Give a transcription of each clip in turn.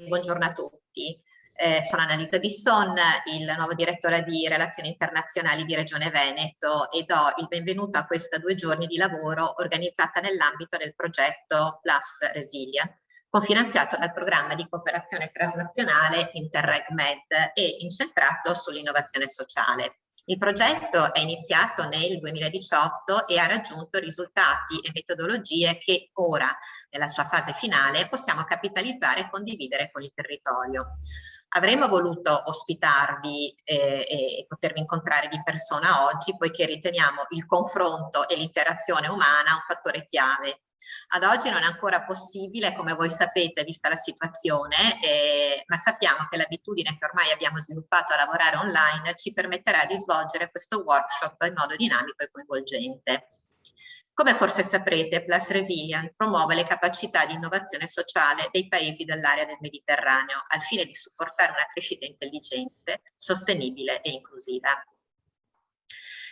buongiorno a tutti. Sono Annalisa Bisson, il nuovo direttore di Relazioni Internazionali di Regione Veneto e do il benvenuto a questa 2 giorni di lavoro organizzata nell'ambito del progetto Plus Resilient, cofinanziato dal programma di cooperazione transnazionale Interreg-Med e incentrato sull'innovazione sociale. Il progetto è iniziato nel 2018 e ha raggiunto risultati e metodologie che ora, nella sua fase finale, possiamo capitalizzare e condividere con il territorio. Avremmo voluto ospitarvi e potervi incontrare di persona oggi, poiché riteniamo il confronto e l'interazione umana un fattore chiave. Ad oggi non è ancora possibile, come voi sapete, vista la situazione, ma sappiamo che l'abitudine che ormai abbiamo sviluppato a lavorare online ci permetterà di svolgere questo workshop in modo dinamico e coinvolgente. Come forse saprete, Plus Resilient promuove le capacità di innovazione sociale dei paesi dell'area del Mediterraneo al fine di supportare una crescita intelligente, sostenibile e inclusiva.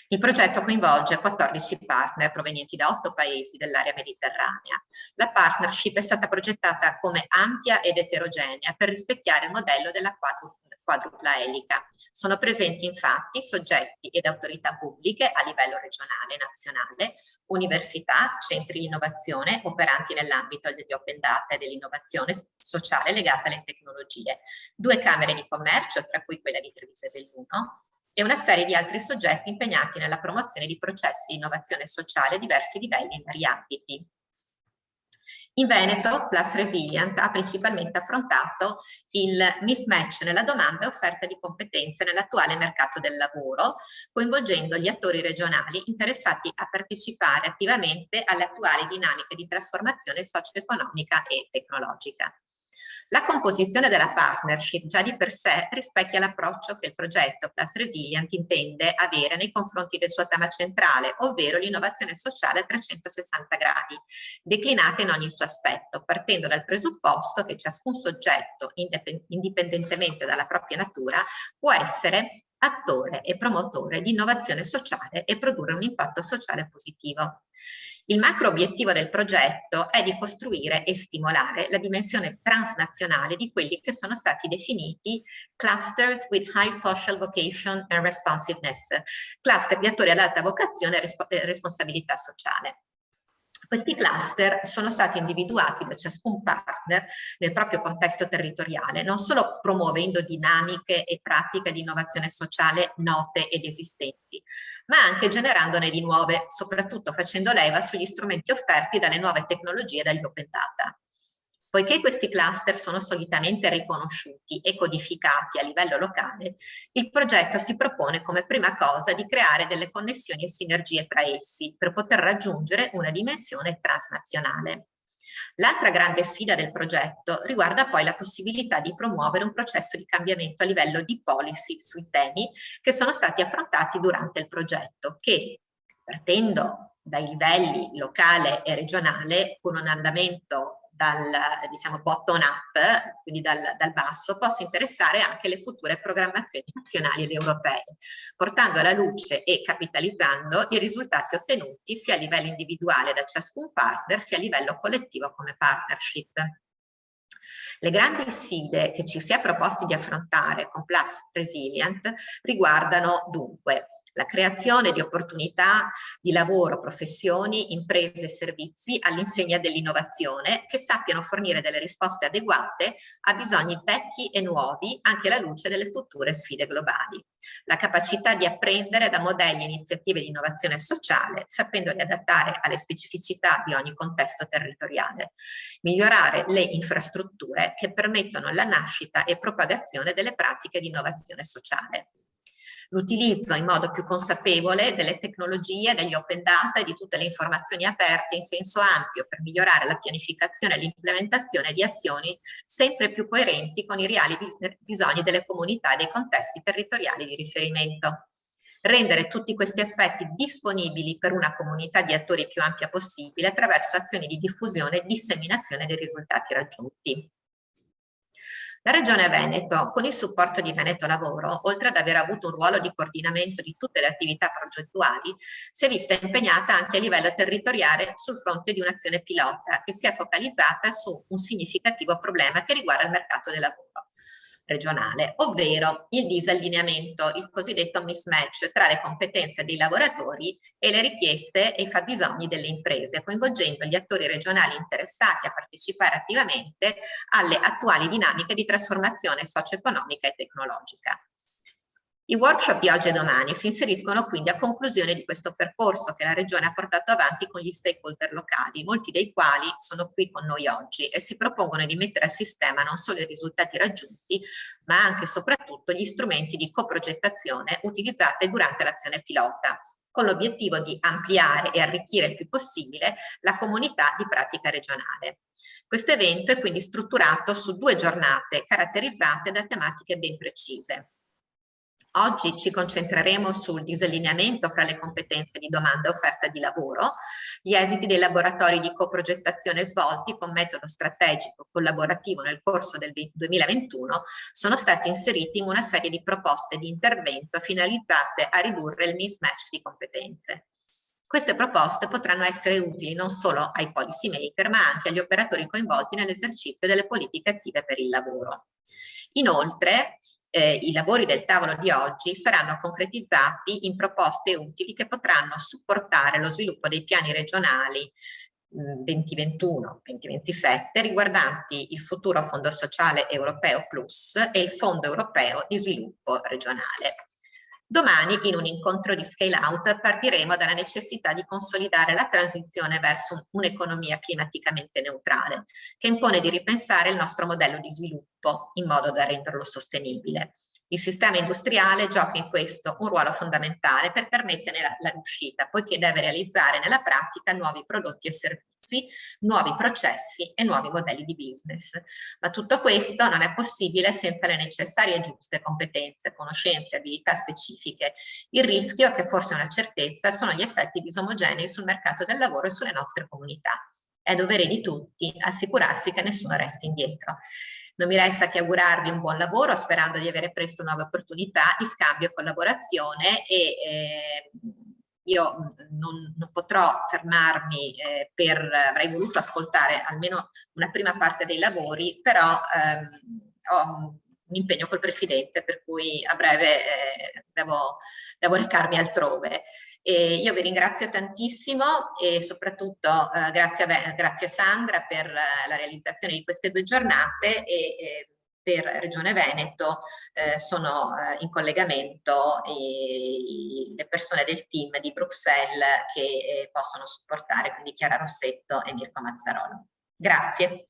Il progetto coinvolge 14 partner provenienti da 8 paesi dell'area mediterranea. La partnership è stata progettata come ampia ed eterogenea per rispecchiare il modello della quadrupla elica. Sono presenti infatti soggetti ed autorità pubbliche a livello regionale e nazionale, università, centri di innovazione operanti nell'ambito degli open data e dell'innovazione sociale legata alle tecnologie, 2 camere di commercio, tra cui quella di Treviso e Belluno, e una serie di altri soggetti impegnati nella promozione di processi di innovazione sociale a diversi livelli in vari ambiti. In Veneto, Plus Resilient ha principalmente affrontato il mismatch nella domanda e offerta di competenze nell'attuale mercato del lavoro, coinvolgendo gli attori regionali interessati a partecipare attivamente alle attuali dinamiche di trasformazione socio-economica e tecnologica. La composizione della partnership già di per sé rispecchia l'approccio che il progetto Plus Resilient intende avere nei confronti del suo tema centrale, ovvero l'innovazione sociale a 360 gradi, declinata in ogni suo aspetto, partendo dal presupposto che ciascun soggetto, indipendentemente dalla propria natura, può essere attore e promotore di innovazione sociale e produrre un impatto sociale positivo. Il macro obiettivo del progetto è di costruire e stimolare la dimensione transnazionale di quelli che sono stati definiti clusters with high social vocation and responsiveness, cluster di attori ad alta vocazione e responsabilità sociale. Questi cluster sono stati individuati da ciascun partner nel proprio contesto territoriale, non solo promuovendo dinamiche e pratiche di innovazione sociale note ed esistenti, ma anche generandone di nuove, soprattutto facendo leva sugli strumenti offerti dalle nuove tecnologie e dagli open data. Poiché questi cluster sono solitamente riconosciuti e codificati a livello locale, il progetto si propone come prima cosa di creare delle connessioni e sinergie tra essi per poter raggiungere una dimensione transnazionale. L'altra grande sfida del progetto riguarda poi la possibilità di promuovere un processo di cambiamento a livello di policy sui temi che sono stati affrontati durante il progetto, che partendo dai livelli locale e regionale con un andamento dal diciamo bottom up, quindi dal basso, possa interessare anche le future programmazioni nazionali ed europee, portando alla luce e capitalizzando i risultati ottenuti sia a livello individuale da ciascun partner, sia a livello collettivo come partnership. Le grandi sfide che ci si è proposti di affrontare con Plus Resilient riguardano dunque la creazione di opportunità di lavoro, professioni, imprese e servizi all'insegna dell'innovazione che sappiano fornire delle risposte adeguate a bisogni vecchi e nuovi anche alla luce delle future sfide globali. La capacità di apprendere da modelli e iniziative di innovazione sociale, sapendoli adattare alle specificità di ogni contesto territoriale. Migliorare le infrastrutture che permettono la nascita e propagazione delle pratiche di innovazione sociale. L'utilizzo in modo più consapevole delle tecnologie, degli open data e di tutte le informazioni aperte in senso ampio per migliorare la pianificazione e l'implementazione di azioni sempre più coerenti con i reali bisogni delle comunità e dei contesti territoriali di riferimento. Rendere tutti questi aspetti disponibili per una comunità di attori più ampia possibile attraverso azioni di diffusione e disseminazione dei risultati raggiunti. La Regione Veneto, con il supporto di Veneto Lavoro, oltre ad aver avuto un ruolo di coordinamento di tutte le attività progettuali, si è vista impegnata anche a livello territoriale sul fronte di un'azione pilota che si è focalizzata su un significativo problema che riguarda il mercato del lavoro regionale, ovvero il disallineamento, il cosiddetto mismatch tra le competenze dei lavoratori e le richieste e i fabbisogni delle imprese, coinvolgendo gli attori regionali interessati a partecipare attivamente alle attuali dinamiche di trasformazione socio-economica e tecnologica. I workshop di oggi e domani si inseriscono quindi a conclusione di questo percorso che la Regione ha portato avanti con gli stakeholder locali, molti dei quali sono qui con noi oggi e si propongono di mettere a sistema non solo i risultati raggiunti, ma anche e soprattutto gli strumenti di coprogettazione utilizzati durante l'azione pilota, con l'obiettivo di ampliare e arricchire il più possibile la comunità di pratica regionale. Questo evento è quindi strutturato su 2 giornate caratterizzate da tematiche ben precise. Oggi ci concentreremo sul disallineamento fra le competenze di domanda e offerta di lavoro, gli esiti dei laboratori di coprogettazione svolti con metodo strategico collaborativo nel corso del 2021 sono stati inseriti in una serie di proposte di intervento finalizzate a ridurre il mismatch di competenze. Queste proposte potranno essere utili non solo ai policy maker, ma anche agli operatori coinvolti nell'esercizio delle politiche attive per il lavoro. Inoltre, i lavori del tavolo di oggi saranno concretizzati in proposte utili che potranno supportare lo sviluppo dei piani regionali 2021-2027 riguardanti il futuro Fondo Sociale Europeo Plus e il Fondo Europeo di Sviluppo Regionale. Domani, in un incontro di scale out, partiremo dalla necessità di consolidare la transizione verso un'economia climaticamente neutrale, che impone di ripensare il nostro modello di sviluppo in modo da renderlo sostenibile. Il sistema industriale gioca in questo un ruolo fondamentale per permetterne la riuscita, poiché deve realizzare nella pratica nuovi prodotti e servizi, nuovi processi e nuovi modelli di business. Ma tutto questo non è possibile senza le necessarie e giuste competenze, conoscenze, abilità specifiche. Il rischio, che forse è una certezza, sono gli effetti disomogenei sul mercato del lavoro e sulle nostre comunità. È dovere di tutti assicurarsi che nessuno resti indietro. Non mi resta che augurarvi un buon lavoro, sperando di avere presto nuove opportunità di scambio e collaborazione e io non potrò fermarmi avrei voluto ascoltare almeno una prima parte dei lavori, però ho un impegno col Presidente, per cui a breve devo recarmi altrove. E io vi ringrazio tantissimo e soprattutto grazie a Sandra per la realizzazione di queste 2 giornate e per Regione Veneto sono in collegamento le persone del team di Bruxelles che possono supportare, quindi Chiara Rossetto e Mirko Mazzarolo. Grazie.